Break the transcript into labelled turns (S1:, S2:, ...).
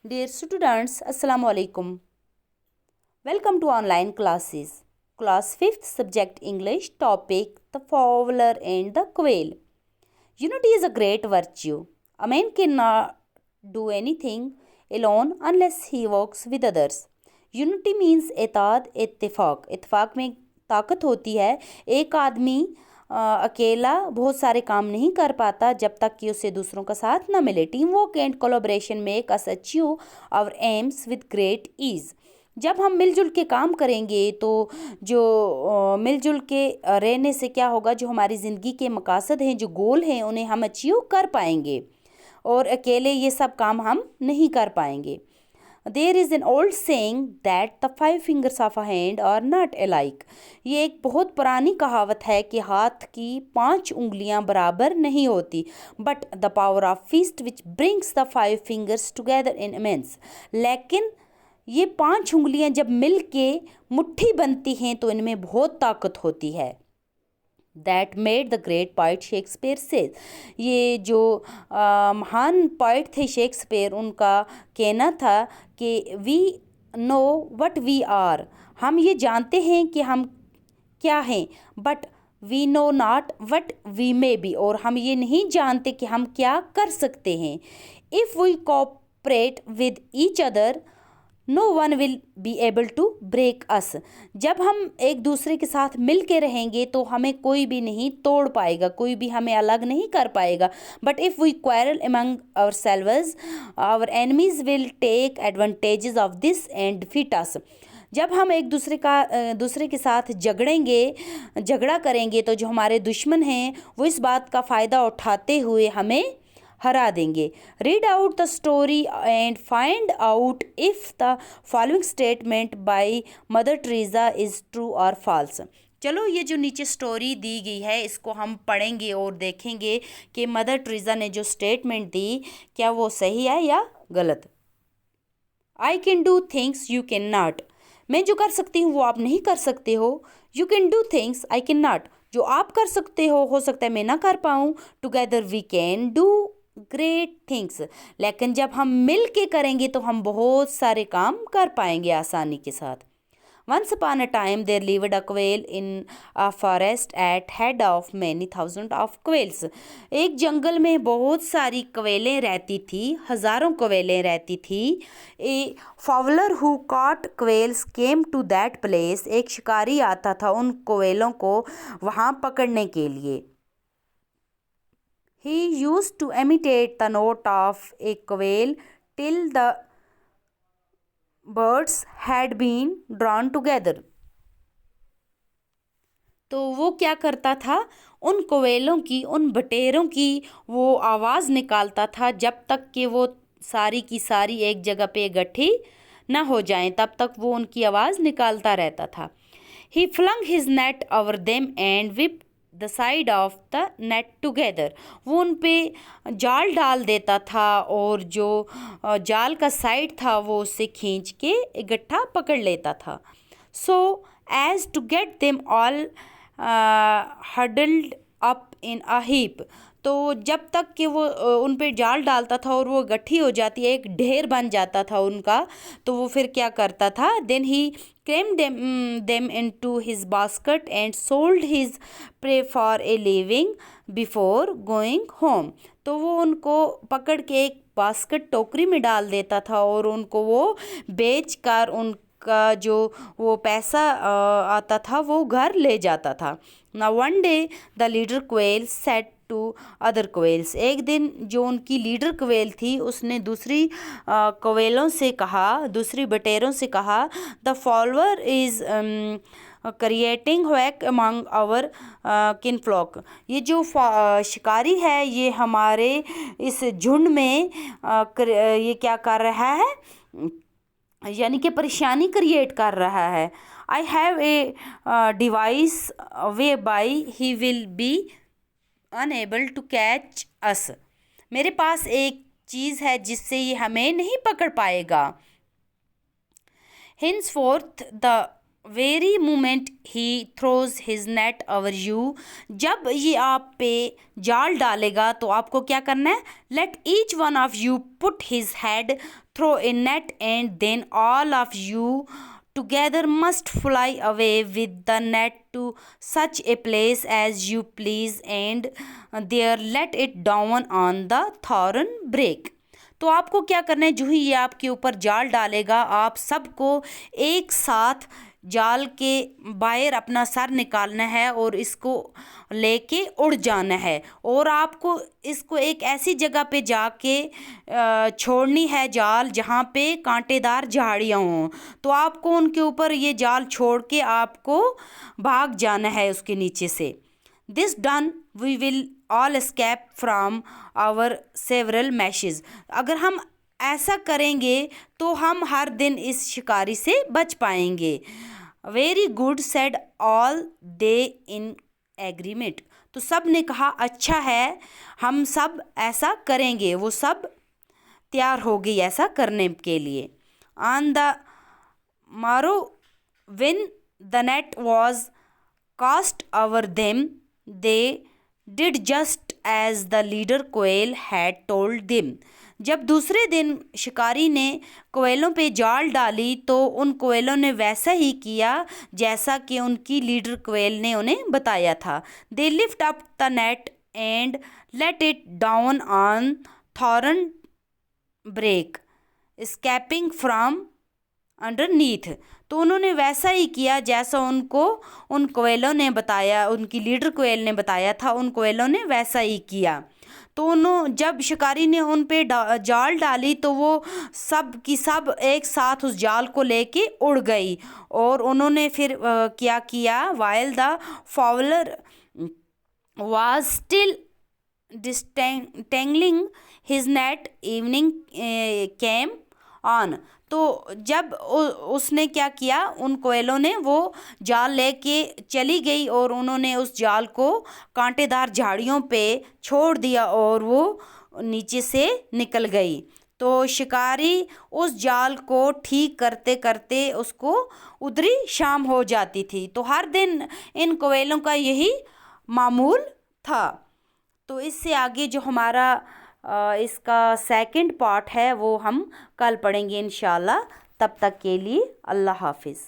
S1: Dear students, Assalamu alaikum. Welcome to online classes. Class 5th subject English topic The Fowler and the Quail. Unity is a great virtue. A man cannot do anything alone unless he works with others. Unity means इताद इत्तेफाक. इत्तेफाक में ताकत होती है. एक आदमी अकेला बहुत सारे काम नहीं कर पाता जब तक कि उसे दूसरों का साथ न मिले. Team work and collaboration make us achieve our aims with great ease. जब हम मिलजुल के काम करेंगे तो मिलजुल के रहने से क्या होगा, जो हमारी ज़िंदगी के मकासद हैं, जो गोल हैं, उन्हें हम अचीव कर पाएंगे और अकेले ये सब काम हम नहीं कर पाएंगे. There is an old saying that the 5 fingers of a hand are not alike. ये एक बहुत पुरानी कहावत है कि हाथ की 5 उंगलियां बराबर नहीं होती. But the power of fist which brings the 5 fingers together in immense. लेकिन ये 5 उंगलियां जब मिल के मुट्ठी बनती हैं तो इनमें बहुत ताकत होती है. That made the great poet Shakespeare says. ये जो महान पोइट थे शेक्सपियर, उनका कहना था कि we know what we are. हम ये जानते हैं कि हम क्या हैं. But we know not what we may be. और हम ये नहीं जानते कि हम क्या कर सकते हैं. If we cooperate with each other no one will be able to break us. जब हम एक दूसरे के साथ मिल के रहेंगे तो हमें कोई भी नहीं तोड़ पाएगा, कोई भी हमें अलग नहीं कर पाएगा. But if we quarrel among ourselves our enemies will take advantages of this and defeat us. जब हम एक दूसरे के साथ झगड़ा करेंगे तो जो हमारे दुश्मन हैं वो इस बात का फ़ायदा उठाते हुए हमें हरा देंगे. Read out the story and find out if the following statement by mother Teresa is true और फॉल्स. चलो, ये जो नीचे स्टोरी दी गई है इसको हम पढ़ेंगे और देखेंगे कि मदर टेरेसा ने जो स्टेटमेंट दी क्या वो सही है या गलत. I can do things you can not. मैं जो कर सकती हूँ वो आप नहीं कर सकते हो. You can do things I can not. जो आप कर सकते हो सकता है मैं ना कर पाऊँ. Together we can do great things. लेकिन जब हम मिल के करेंगे तो हम बहुत सारे काम कर पाएंगे आसानी के साथ. Once upon a time there lived a quail in a forest at head of many thousand of quails. एक जंगल में बहुत सारी क्वेलें रहती थी, हज़ारों क्वेलें रहती थी. A fowler who caught quails came to that place. एक शिकारी आता था उन क्वेलों को वहाँ पकड़ने के लिए. He used to imitate the note of a quail till the birds had been drawn together. तो वो क्या करता था, उन कोयलों की, उन बटेरों की वो आवाज़ निकालता था जब तक कि वो सारी की सारी एक जगह पे इकट्ठी ना हो जाएं, तब तक वो उनकी आवाज़ निकालता रहता था. He flung his net over them and whipped the side of the net together. वो उन पे जाल डाल देता था और जो जाल का साइड था वो उससे खींच के इकट्ठा पकड़ लेता था. So as to get them all huddled up in a heap. तो जब तक कि वो उन पे जाल डालता था और वो इकट्ठी हो जाती है, एक ढेर बन जाता था उनका, तो वो फिर क्या करता था, then he cram them into his basket and sold his prey for a living before going home. तो वो उनको पकड़ के एक बास्केट, टोकरी में डाल देता था और उनको वो बेच कर उनका जो वो पैसा आता था वो घर ले जाता था. ना one day the leader quail said to other quails. एक दिन जो उनकी लीडर क्वेल थी उसने दूसरी क्वेलों से कहा, दूसरी बटेरों से कहा, the follower is creating whack among our kin flock. ये जो शिकारी है ये हमारे इस झुंड में ये क्या कर रहा है, यानी कि परेशानी क्रिएट कर रहा है. I have a device whereby he will be unable to catch us. मेरे पास एक चीज़ है जिससे ये हमें नहीं पकड़ पाएगा. Henceforth the very moment he throws his net our you, जब ये आप पे जाल डालेगा तो आपको क्या करना है, let each one of you put his head through a net and then all of you together must fly away with the net to such a place as you please and there let it down on the thorn break। तो आपको क्या करना है, जो ही ये आपके ऊपर जाल डालेगा आप सबको एक साथ जाल के बाहर अपना सर निकालना है और इसको लेके उड़ जाना है, और आपको इसको एक ऐसी जगह पे जाके छोड़नी है जाल जहाँ पे कांटेदार झाड़ियाँ हों। तो आपको उनके ऊपर ये जाल छोड़ के आपको भाग जाना है उसके नीचे से। This done we will all escape from our several meshes. अगर हम ऐसा करेंगे तो हम हर दिन इस शिकारी से बच पाएंगे। Very good said all they in agreement. तो सब ने कहा अच्छा है, हम सब ऐसा करेंगे। वो सब तैयार हो गई ऐसा करने के लिए। ऑन द मारो when the net was cast over them, they did just as the leader quail had told them। जब दूसरे दिन शिकारी ने कोयलों पे जाल डाली तो उन कोयलों ने वैसा ही किया जैसा कि उनकी लीडर कोयल ने उन्हें बताया था। They lift up the net and let it down on thorn brake escaping from underneath. तो उन्होंने वैसा ही किया जैसा उनको उन कोयलों ने बताया, उनकी लीडर कोयल ने बताया था, उन कोयलों ने वैसा ही किया। तो उन्होंने जब शिकारी ने उन पे जाल डाली तो वो सब की सब एक साथ उस जाल को लेके उड़ गई, और उन्होंने फिर क्या किया, while the fowler was still disentangling his net evening came on. तो जब उसने क्या किया, उन कोयलों ने वो जाल लेके चली गई और उन्होंने उस जाल को कांटेदार झाड़ियों पे छोड़ दिया और वो नीचे से निकल गई। तो शिकारी उस जाल को ठीक करते करते उसको उधरी शाम हो जाती थी। तो हर दिन इन कोयलों का यही मामूल था। तो इससे आगे जो हमारा इसका सेकंड पार्ट है वो हम कल पढ़ेंगे इंशाल्लाह। तब तक के लिए अल्लाह हाफिज़।